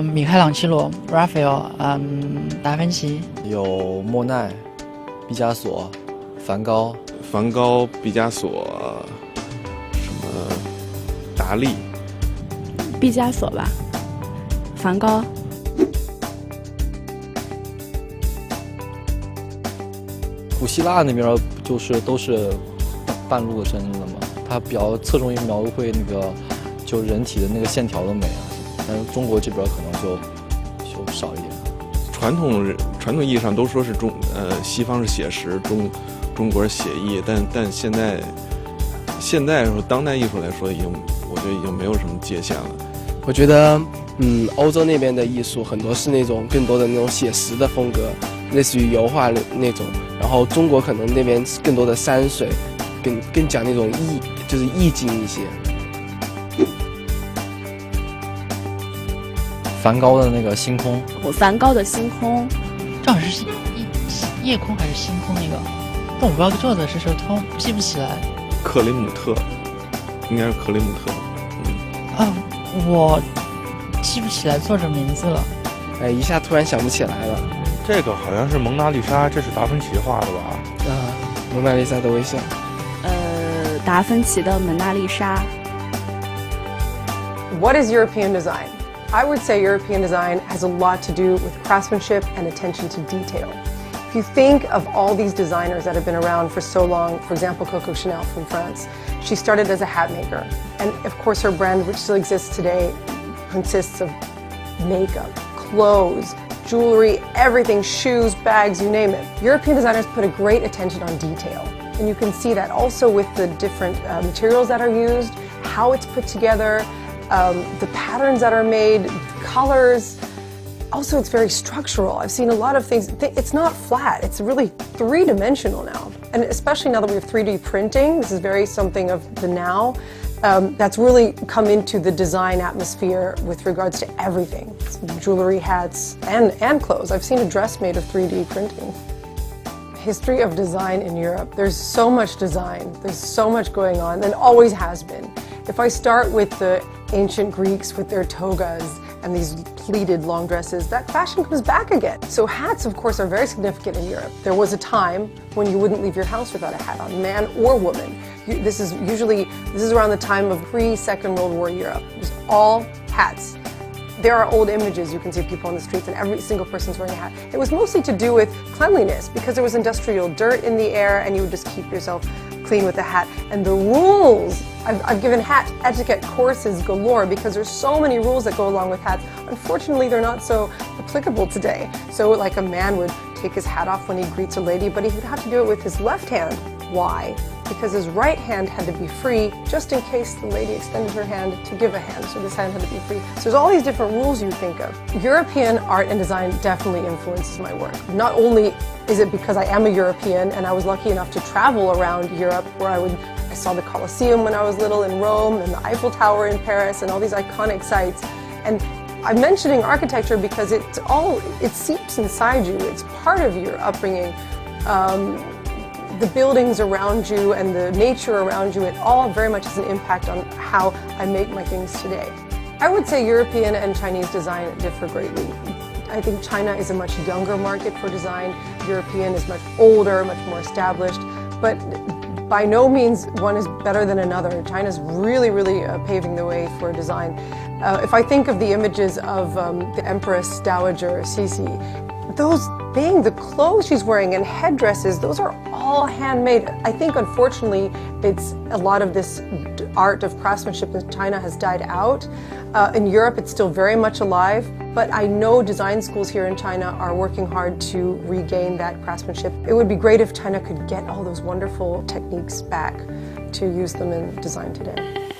米开朗基罗 Raphael， 达芬奇，有莫奈、毕加索、梵高、毕加索，什么达利，毕加索吧，梵高。古希腊那边就是都是半路的身子嘛，它比较侧重于描绘那个就人体的那个线条的美啊，但是中国这边可能就少一点。传统意义上都说是西方是写实，中国是写意，但现在说当代艺术来说，我觉得已经没有什么界限了。我觉得，欧洲那边的艺术很多是那种更多的那种写实的风格，类似于油画那种。然后中国可能那边更多的山水，更讲那种就是意境一些。梵高的那个星空，梵高的星空，这好像是夜空还是星空那个，但我不知道作者是谁，突然记不起来。克里姆特，应该是克里姆特。我记不起来作者名字了。一下突然想不起来了。这个好像是蒙娜丽莎，这是达芬奇画的吧？蒙娜丽莎的微笑。达芬奇的蒙娜丽莎。What is European design? I would say European design has a lot to do with craftsmanship and attention to detail. If you think of all these designers that have been around for so long, for example, Coco Chanel from France, she started as a hat maker. And of course her brand, which still exists today, consists of makeup, clothes, jewelry, everything, shoes, bags, you name it. European designers put a great attention on detail. And you can see that also with the different materials that are used, how it's put together, the patterns that are made, colors. Also, it's very structural. I've seen a lot of things. It's not flat. It's really three-dimensional now. And especially now that we have 3D printing, this is very something of the now. That's really come into the design atmosphere with regards to everything. Jewelry, hats, and clothes. I've seen a dress made of 3D printing. History of design in Europe. There's so much design. There's so much going on, and always has been. If I start with the ancient Greeks with their togas and these pleated long dresses, that fashion comes back again. So hats, of course, are very significant in Europe. There was a time when you wouldn't leave your house without a hat on, man or woman. This is around the time of pre-Second World War Europe. It was all hats. There are old images, you can see people on the streets and every single person's wearing a hat. It was mostly to do with cleanliness because there was industrial dirt in the air and you would just keep yourself clean with a hat. And the rules, I've given hat etiquette courses galore because there's so many rules that go along with hats. Unfortunately, they're not so applicable today. So like a man would take his hat off when he greets a lady, but he would have to do it with his left hand. Why? Because his right hand had to be free just in case the lady extended her hand to give a hand. So this hand had to be free. So there's all these different rules you think of. European art and design definitely influences my work. Not only is it because I am a European and I was lucky enough to travel around Europe where I saw the Colosseum when I was little in Rome and the Eiffel Tower in Paris and all these iconic sites. And I'm mentioning architecture because it seeps inside you. It's part of your upbringing. The buildings around you and the nature around you, it all very much has an impact on how I make my things today. I would say European and Chinese design differ greatly. I think China is a much younger market for design. European is much older, much more established, but by no means one is better than another. China's really paving the way for design. If I think of the images of the Empress Dowager Sisi, the clothes she's wearing and headdresses, those are all handmade. I think unfortunately it's a lot of this art of craftsmanship in China has died out. In Europe it's still very much alive, but I know design schools here in China are working hard to regain that craftsmanship. It would be great if China could get all those wonderful techniques back to use them in design today.